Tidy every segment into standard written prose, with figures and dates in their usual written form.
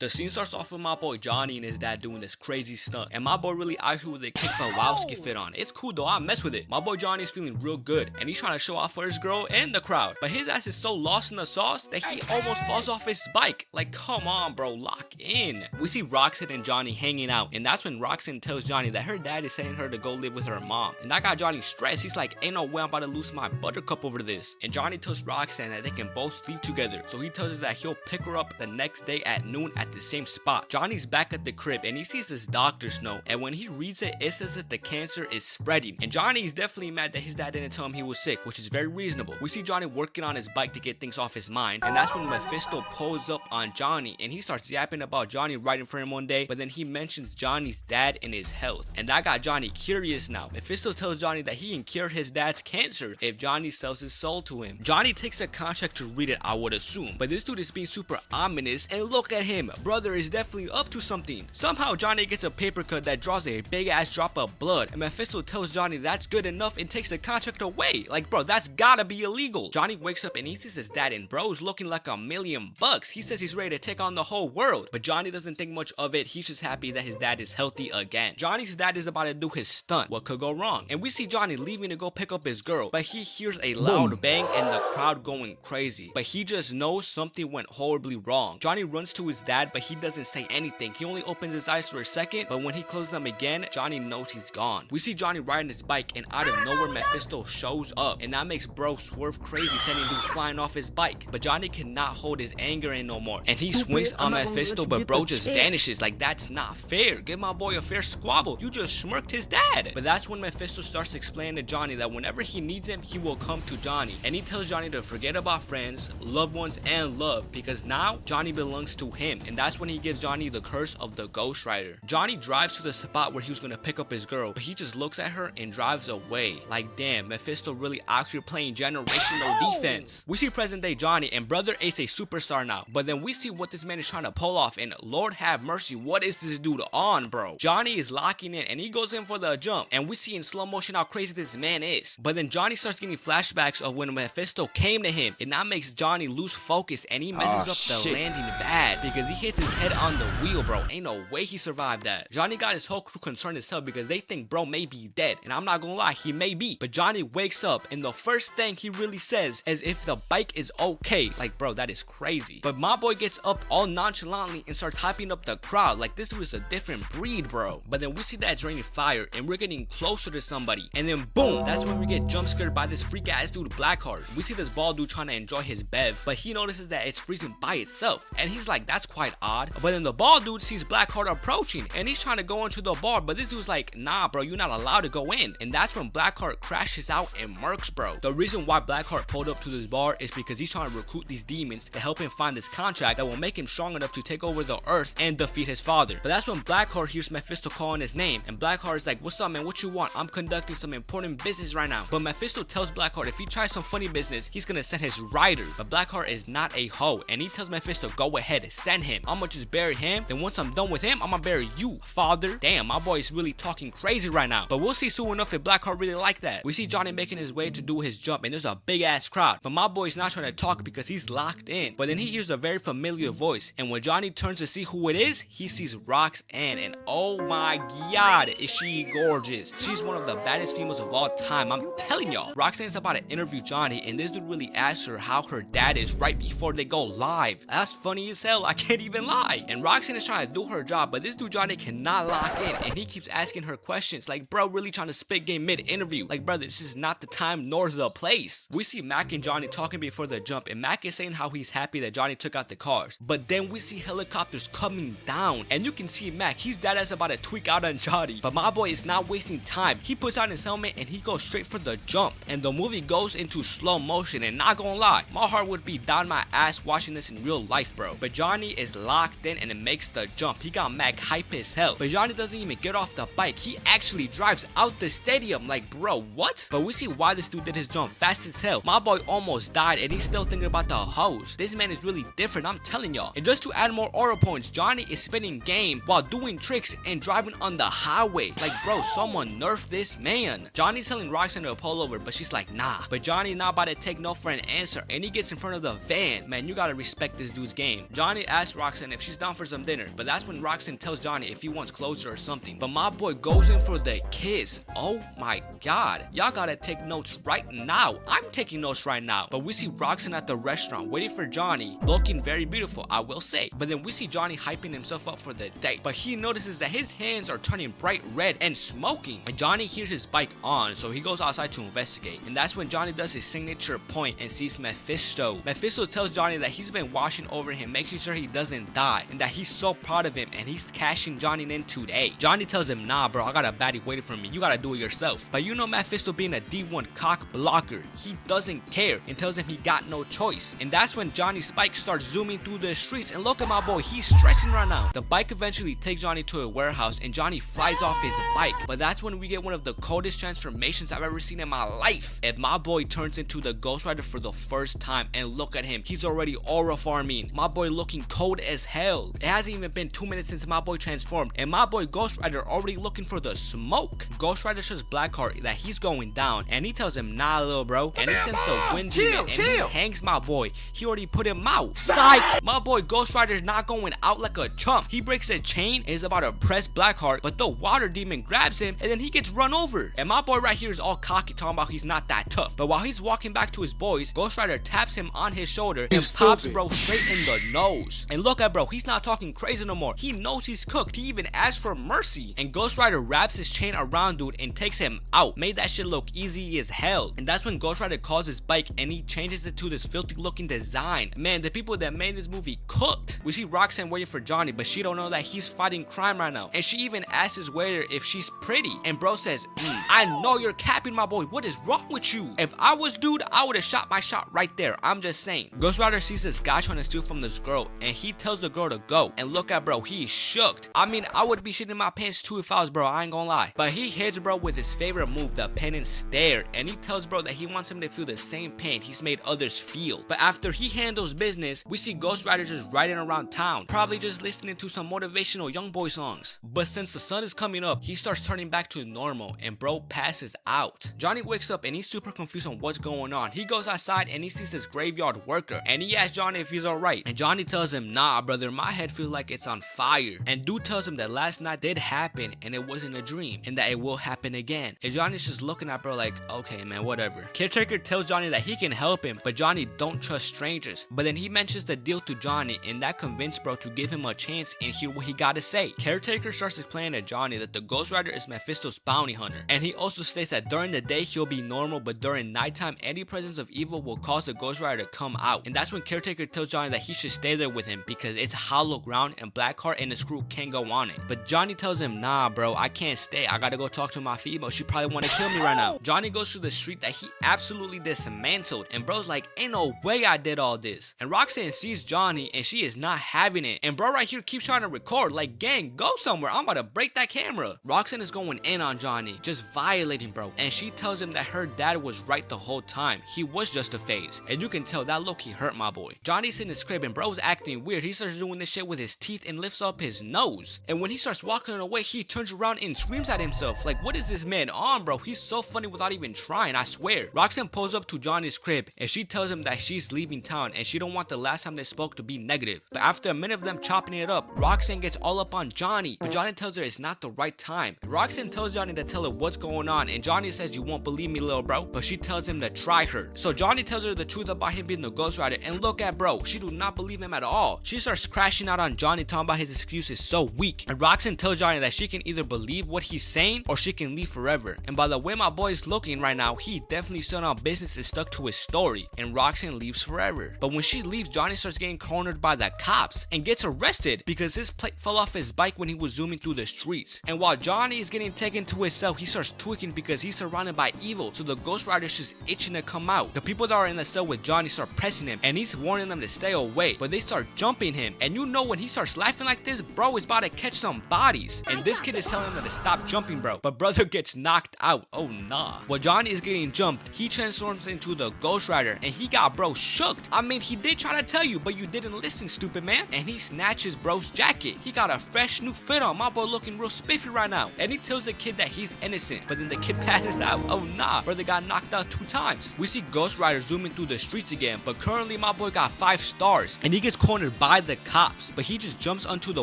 The scene starts off with my boy Johnny and his dad doing this crazy stunt, and my boy really out here with a kick Wowski fit on. It's cool though, I mess with it. My boy Johnny is feeling real good, and he's trying to show off for his girl and the crowd, but his ass is so lost in the sauce that he almost falls off his bike. Like, come on bro, lock in. We see Roxanne and Johnny hanging out, and that's when Roxanne tells Johnny that her dad is sending her to go live with her mom, and that got Johnny stressed. He's like, ain't no way I'm about to lose my buttercup over this. And Johnny tells Roxanne that they can both leave together, so he tells her that he'll pick her up the next day at noon at the same spot. Johnny's back at the crib and he sees his doctor's note, and when he reads it, it says that the cancer is spreading, and Johnny is definitely mad that his dad didn't tell him he was sick, which is very reasonable. We see Johnny working on his bike to get things off his mind, and that's when Mephisto pulls up on Johnny and he starts yapping about Johnny writing for him one day, but then he mentions Johnny's dad and his health, and that got Johnny curious now. Mephisto tells Johnny that he can cure his dad's cancer if Johnny sells his soul to him. Johnny takes a contract to read it, I would assume, but this dude is being super ominous, and look at him, brother is definitely up to something. Somehow Johnny gets a paper cut that draws a big ass drop of blood, and Mephisto tells Johnny that's good enough and takes the contract away. Like, bro, that's gotta be illegal. Johnny wakes up and he sees his dad, and bro's looking like $1,000,000. He says he's ready to take on the whole world, but Johnny doesn't think much of it. He's just happy that his dad is healthy again. Johnny's dad is about to do his stunt. What could go wrong? And we see Johnny leaving to go pick up his girl, but he hears a loud bang and the crowd going crazy, but he just knows something went horribly wrong. Johnny runs to his dad, but he doesn't say anything. He only opens his eyes for a second, but when he closes them again, Johnny knows he's gone. We see Johnny riding his bike, and out of nowhere Mephisto shows up, and that makes bro swerve crazy, sending dude flying off his bike. But Johnny cannot hold his anger in no more, and he swings on Mephisto, but bro just vanishes. Like, that's not fair. Give my boy a fair squabble. You just smirked his dad. But that's when Mephisto starts explaining to Johnny that whenever he needs him, he will come to Johnny, and he tells Johnny to forget about friends, loved ones, and love, because now Johnny belongs to him, and that's when he gives Johnny the curse of the Ghost Rider. Johnny drives to the spot where he was gonna pick up his girl, but he just looks at her and drives away. Like, damn, Mephisto really out here playing generational defense. We see present day Johnny, and brother is a superstar now, but then we see what this man is trying to pull off, and Lord have mercy, what is this dude on, bro? Johnny is locking in, and he goes in for the jump, and we see in slow motion how crazy this man is. But then Johnny starts getting flashbacks of when Mephisto came to him, and that makes Johnny lose focus, and he messes up the landing bad because he hits his head on the wheel, bro. Ain't no way he survived that. Johnny got his whole crew concerned as hell because they think bro may be dead, and I'm not gonna lie, he may be. But Johnny wakes up, and the first thing he really says is if the bike is okay. Like, bro, that is crazy. But my boy gets up all nonchalantly and starts hyping up the crowd like this dude is a different breed, bro. But then we see that it's raining fire, and we're getting closer to somebody, and then boom, that's when we get jump scared by this freak ass dude Blackheart. We see this bald dude trying to enjoy his bev, but he notices that it's freezing by itself, and he's like, that's quite odd. But then the bald dude sees Blackheart approaching, and he's trying to go into the bar, but this dude's like, nah bro, you're not allowed to go in. And that's when Blackheart crashes out and murks bro. The reason why Blackheart pulled up to this bar is because he's trying to recruit these demons to help him find this contract that will make him strong enough to take over the earth and defeat his father. But that's when Blackheart hears Mephisto calling his name, and Blackheart is like, what's up man, what you want? I'm conducting some important business right now. But Mephisto tells Blackheart if he tries some funny business, he's gonna send his rider. But Blackheart is not a hoe, and he tells Mephisto, go ahead, send him. I'm gonna just bury him, then once I'm done with him, I'm gonna bury you, father. Damn, my boy is really talking crazy right now. But we'll see soon enough if Blackheart really like that. We see Johnny making his way to do his jump, and there's a big ass crowd, but my boy's not trying to talk because he's locked in. But then he hears a very familiar voice, and when Johnny turns to see who it is, he sees Roxanne, and oh my god, is she gorgeous. She's one of the baddest females of all time, I'm telling y'all. Roxanne's about to interview Johnny, and this dude really asks her how her dad is right before they go live. That's funny as hell, I can't even lie. And Roxanne is trying to do her job, but this dude Johnny cannot lock in, and he keeps asking her questions like, bro, really trying to spit game mid-interview. Like, brother, this is not the time nor the place. We see Mac and Johnny talking before the jump, and Mac is saying how he's happy that Johnny took out the cars. But then we see helicopters coming down, and you can see Mac, he's dead ass about to tweak out on Johnny. But my boy is not wasting time. He puts on his helmet and he goes straight for the jump, and the movie goes into slow motion, and not gonna lie, my heart would be down my ass watching this in real life, bro. But Johnny is locked in and it makes the jump. He got Mac hype as hell, but Johnny doesn't even get off the bike. He actually drives out the stadium. Like, bro, what? But we see why this dude did his jump fast as hell. My boy almost died, and he's still thinking about the hose. This man is really different, I'm telling y'all. And just to add more aura points, Johnny is spinning game while doing tricks and driving on the highway. Like, bro, someone nerf this man. Johnny's telling Roxanne to pull over, but she's like, nah. But Johnny not about to take no for an answer, and he gets in front of the van. Man, you gotta respect this dude's game. Johnny asks Roxanne Roxanne if she's down for some dinner, but that's when Roxanne tells Johnny if he wants closure or something. But my boy goes in for the kiss. Oh my god, y'all gotta take notes right now. I'm taking notes right now. But we see Roxanne at the restaurant waiting for Johnny, looking very beautiful, I will say. But then we see Johnny hyping himself up for the date, but he notices that his hands are turning bright red and smoking. And Johnny hears his bike on, so he goes outside to investigate. And that's when Johnny does his signature point and sees Mephisto. Mephisto tells Johnny that he's been watching over him, making sure he doesn't die, and that he's so proud of him and he's cashing Johnny in today. Johnny tells him, nah bro, I got a baddie waiting for me, you gotta do it yourself. But you know Mephisto being a D1 cock blocker, he doesn't care and tells him he got no choice. And that's when Johnny's bike starts zooming through the streets, and look at my boy, he's stressing right now. The bike eventually takes Johnny to a warehouse and Johnny flies off his bike, but that's when we get one of the coldest transformations I've ever seen in my life. And my boy turns into the Ghost Rider for the first time, and look at him, he's already aura farming. My boy looking cold as hell. It hasn't even been 2 minutes since my boy transformed, and my boy Ghost Rider already looking for the smoke. Ghost Rider shows Blackheart that he's going down, and he tells him, nah little bro, and he sends the wind demon and he hangs my boy. He already put him out. Psych! My boy Ghost Rider's not going out like a chump. He breaks a chain and is about to press Blackheart, but the water demon grabs him and then he gets run over. And my boy right here is all cocky, talking about he's not that tough. But while he's walking back to his boys, Ghost Rider taps him on his shoulder and pops bro straight in the nose. And look at bro, he's not talking crazy no more. He knows he's cooked. He even asks for mercy. And Ghost Rider wraps his chain around dude and takes him out. Made that shit look easy as hell. And that's when Ghost Rider calls his bike and he changes it to this filthy looking design. Man, the people that made this movie cooked. We see Roxanne waiting for Johnny, but she don't know that he's fighting crime right now. And she even asks his waiter if she's pretty. And bro says, I know you're capping my boy. What is wrong with you? If I was dude, I would have shot my shot right there. I'm just saying. Ghost Rider sees this guy trying to steal from this girl and he tells the girl to go. And look at bro, he is shook. I mean, I would be shitting my pants too if I was bro, I ain't gonna lie. But he hits bro with his favorite move, the pen and stare. And he tells bro that he wants him to feel the same pain he's made others feel. But after he handles business, we see Ghost Rider just riding around town, probably just listening to some motivational young boy songs. But since the sun is coming up, he starts turning back to normal and bro passes out. Johnny wakes up and he's super confused on what's going on. He goes outside and he sees this graveyard worker and he asks Johnny if he's alright. And Johnny tells him, nah brother, my head feels like it's on fire. And dude tells him that last night did happen and it wasn't a dream and that it will happen again. And Johnny's just looking at bro like, okay man, whatever. Caretaker tells Johnny that he can help him, but Johnny don't trust strangers. But then he mentions the deal to Johnny and that convinced bro to give him a chance and hear what he gotta say. Caretaker starts explaining to Johnny that the Ghost Rider is Mephisto's bounty hunter. And he also states that during the day he'll be normal, but during nighttime any presence of evil will cause the Ghost Rider to come out. And that's when Caretaker tells Johnny that he should stay there with him because it's hollow ground and Blackheart and his crew can't go on it. But Johnny tells him, nah bro, I can't stay. I gotta go talk to my female. She probably wanna kill me right now. Johnny goes through the street that he absolutely dismantled and bro's like, ain't no way I did all this. And Roxanne sees Johnny and she is not having it. And bro right here keeps trying to record like, gang, go somewhere. I'm about to break that camera. Roxanne is going in on Johnny, just violating bro. And she tells him that her dad was right the whole time. He was just a phase. And you can tell that look he hurt my boy. Johnny's in his crib and bro's acting weird. He starts doing this shit with his teeth and lifts up his nose. And when he starts walking away, he turns around and screams at himself. Like, what is this man on, bro? He's so funny without even trying, I swear. Roxanne pulls up to Johnny's crib and she tells him that she's leaving town and she don't want the last time they spoke to be negative. But after a minute of them chopping it up, Roxanne gets all up on Johnny. But Johnny tells her it's not the right time. Roxanne tells Johnny to tell her what's going on and Johnny says, you won't believe me, little bro. But she tells him to try her. So Johnny tells her the truth about him being the Ghost Rider and look at bro, she do not believe him at all. She starts crashing out on Johnny, talking about his excuse is so weak. And Roxanne tells Johnny that she can either believe what he's saying or she can leave forever. And by the way my boy is looking right now, he definitely still on business and stuck to his story. And Roxanne leaves forever. But when she leaves, Johnny starts getting cornered by the cops and gets arrested because his plate fell off his bike when he was zooming through the streets. And while Johnny is getting taken to his cell, he starts tweaking because he's surrounded by evil. So the Ghost Rider's just itching to come out. The people that are in the cell with Johnny start pressing him and he's warning them to stay away. But they start jumping him. And you know when he starts laughing like this, bro is about to catch some bodies. And this kid is telling him to stop jumping, bro. But brother gets knocked out. Oh nah. While Johnny is getting jumped, he transforms into the Ghost Rider and he got bro shooked. I mean, he did try to tell you, but you didn't listen, stupid man. And he snatches bro's jacket. He got a fresh new fit on. My boy looking real spiffy right now. And he tells the kid that he's innocent, but then the kid passes out. Oh nah, brother got knocked out 2 times. We see Ghost Rider zooming through the streets again, but currently my boy got 5 stars and he gets cornered by by the cops, but he just jumps onto the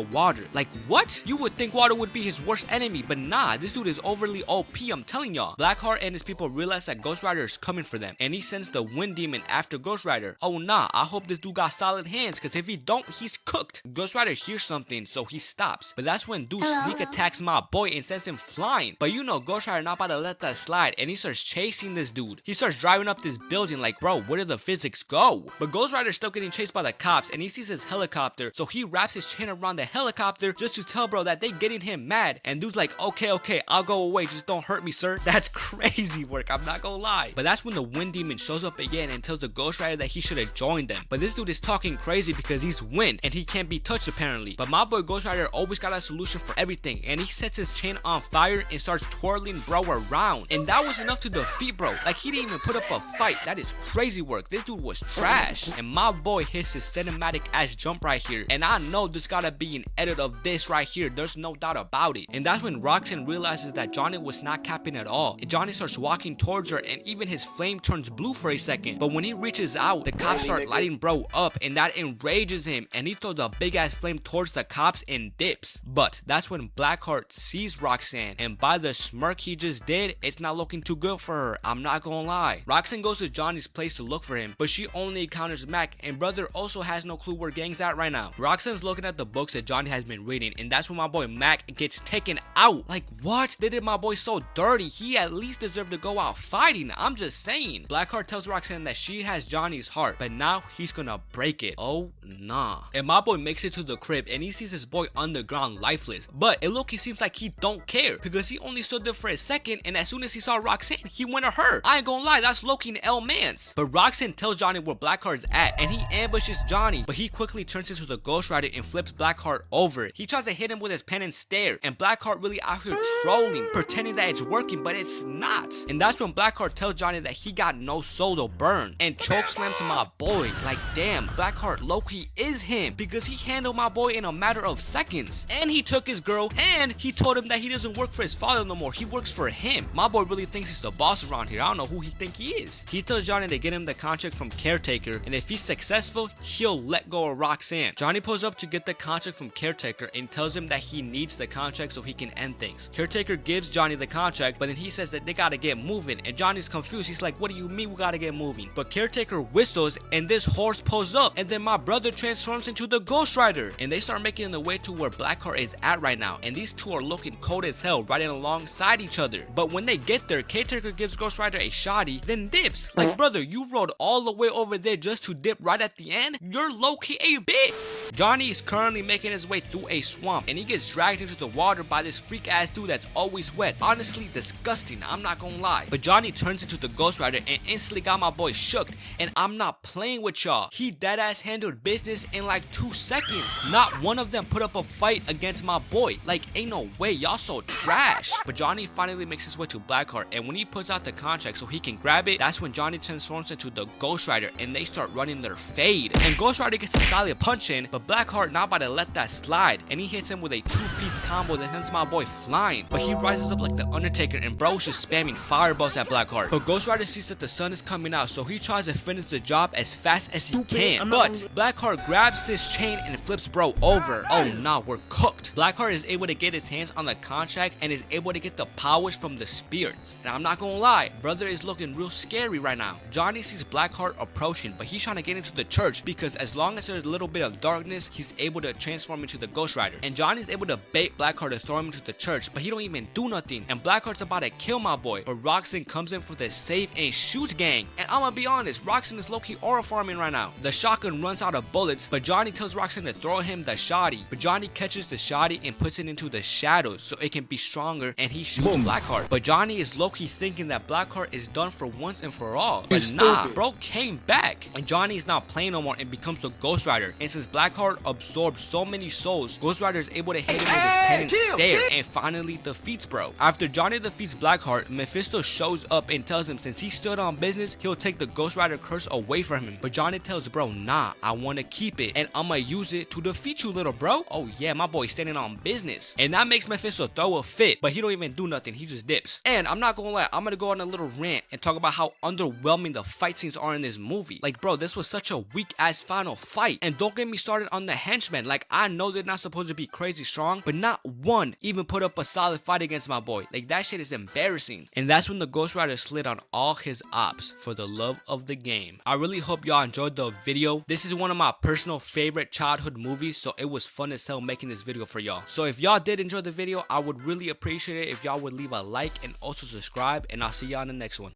water. Like, what? You would think water would be his worst enemy, but nah, this dude is overly OP, I'm telling y'all. Blackheart and his people realize that Ghost Rider is coming for them, and he sends the Wind Demon after Ghost Rider. Oh nah, I hope this dude got solid hands, cause if he don't, he's cooked. Ghost Rider hears something, so he stops, but that's when dude sneak attacks my boy and sends him flying. But you know Ghost Rider not about to let that slide, and he starts chasing this dude. He starts driving up this building like, bro, where did the physics go? But Ghost Rider's still getting chased by the cops, and he sees his helicopter, so he wraps his chain around the helicopter just to tell bro that they getting him mad. And dude's like, okay, I'll go away, just don't hurt me, sir. That's crazy work, I'm not gonna lie. But that's when the Wind Demon shows up again and tells the Ghost Rider that he should have joined them. But this dude is talking crazy because he's wind and he can't be touched apparently. But my boy Ghost Rider always got a solution for everything, and he sets his chain on fire and starts twirling bro around. And that was enough to defeat bro. Like, he didn't even put up a fight. That is crazy work. This dude was trash. And my boy hits his cinematic ass jump right here, and I know there's gotta be an edit of this right here, there's no doubt about it. And that's when Roxanne realizes that Johnny was not capping at all, and Johnny starts walking towards her, and even his flame turns blue for a second. But when he reaches out, the cops start lighting bro up, and that enrages him, and he throws a big ass flame towards the cops and dips. But that's when Blackheart sees Roxanne, and by the smirk he just did, it's not looking too good for her, I'm not gonna lie. Roxanne goes to Johnny's place to look for him, but she only encounters Mac, and brother also has no clue where gang's at right now. Roxanne's looking at the books that Johnny has been reading, and that's when my boy Mac gets taken out. Like, what? They did my boy so dirty. He at least deserved to go out fighting, I'm just saying. Blackheart tells Roxanne that she has Johnny's heart, but now he's gonna break it. Oh nah. And my boy makes it to the crib, and he sees his boy on the ground lifeless, but it look, he seems like he don't care, because he only stood there for a second, and as soon as he saw Roxanne, he went to her. I ain't gonna lie, that's Loki and L Mans. But Roxanne tells Johnny where Blackheart's at, and he ambushes Johnny, but he quickly turns into the Ghost Rider and flips Blackheart over. He tries to hit him with his pen and stare, and Blackheart really out here trolling, pretending that it's working, but it's not. And that's when Blackheart tells Johnny that he got no soul to burn, and choke slams my boy. Like, damn, Blackheart low-key is him, because he handled my boy in a matter of seconds, and he took his girl, and he told him that he doesn't work for his father no more, he works for him. My boy really thinks he's the boss around here. I don't know who he think he is. He tells Johnny to get him the contract from Caretaker, and if he's successful, he'll let go of Roxanne. Johnny pulls up to get the contract from Caretaker and tells him that he needs the contract so he can end things. Caretaker gives Johnny the contract, but then he says that they gotta get moving, and Johnny's confused. He's like, what do you mean we gotta get moving? But Caretaker whistles, and this horse pulls up, and then my brother transforms into the Ghost Rider, and they start making the way to where Blackheart is at right now, and these two are looking cold as hell riding alongside each other. But when they get there, Caretaker gives Ghost Rider a shoddy, then dips. Like, brother, you rode all the way over there just to dip right at the end? You're low-key a bitch. Johnny is currently making his way through a swamp, and he gets dragged into the water by this freak ass dude that's always wet. Honestly disgusting, I'm not gonna lie. But Johnny turns into the Ghost Rider and instantly got my boy shook, and I'm not playing with y'all. He dead ass handled business in like 2 seconds. Not one of them put up a fight against my boy. Like, ain't no way, y'all so trash. But Johnny finally makes his way to Blackheart, and when he puts out the contract so he can grab it, that's when Johnny transforms into the Ghost Rider, and they start running their fade. And Ghost Rider gets a solid punch in, but Blackheart not about to let that slide, and he hits him with a 2-piece combo that sends my boy flying. But he rises up like the Undertaker, and bro's just spamming fireballs at Blackheart. But Ghost Rider sees that the sun is coming out, so he tries to finish the job as fast as he can. But Blackheart grabs his chain and flips bro over. Oh nah, we're cooked. Blackheart is able to get his hands on the contract and is able to get the powers from the spirits. And I'm not gonna lie, brother is looking real scary right now. Johnny sees Blackheart approaching, but he's trying to get into the church, because as long as there's a little bit of darkness, he's able to transform into the Ghost Rider. And Johnny's able to bait Blackheart to throw him into the church, but he don't even do nothing. And Blackheart's about to kill my boy, but Roxanne comes in for the save and shoots gang. And I'ma be honest, Roxanne is low-key aura farming right now. The shotgun runs out of bullets, but Johnny tells Roxanne to throw him the shoddy. But Johnny catches the shoddy and puts it into the shadows so it can be stronger, and he shoots Blackheart. But Johnny is low-key thinking that Blackheart is done for once and for all. But nah, bro came back. And Johnny is not playing no more and becomes the Ghost Rider. And since Blackheart absorbed so many souls, Ghost Rider is able to hit him with his pen and stare, and finally defeats bro. After Johnny defeats Blackheart, Mephisto shows up and tells him since he stood on business, he'll take the Ghost Rider curse away from him. But Johnny tells bro, nah, I wanna keep it, and I'ma use it to defeat you, little bro. Oh yeah, my boy's standing on business. And that makes Mephisto throw a fit, but he don't even do nothing, he just dips. And I'm not gonna lie, I'm gonna go on a little rant and talk about how underwhelming the fight scenes are in this movie. Like, bro, this was such a weak ass final fight. And don't get me started slid on the henchmen. Like, I know they're not supposed to be crazy strong, but not one even put up a solid fight against my boy. Like, that shit is embarrassing. And that's when the Ghost Rider slid on all his ops for the love of the game. I really hope y'all enjoyed the video. This is one of my personal favorite childhood movies, so it was fun as hell making this video for y'all. So if y'all did enjoy the video, I would really appreciate it if y'all would leave a like and also subscribe, and I'll see y'all in the next one.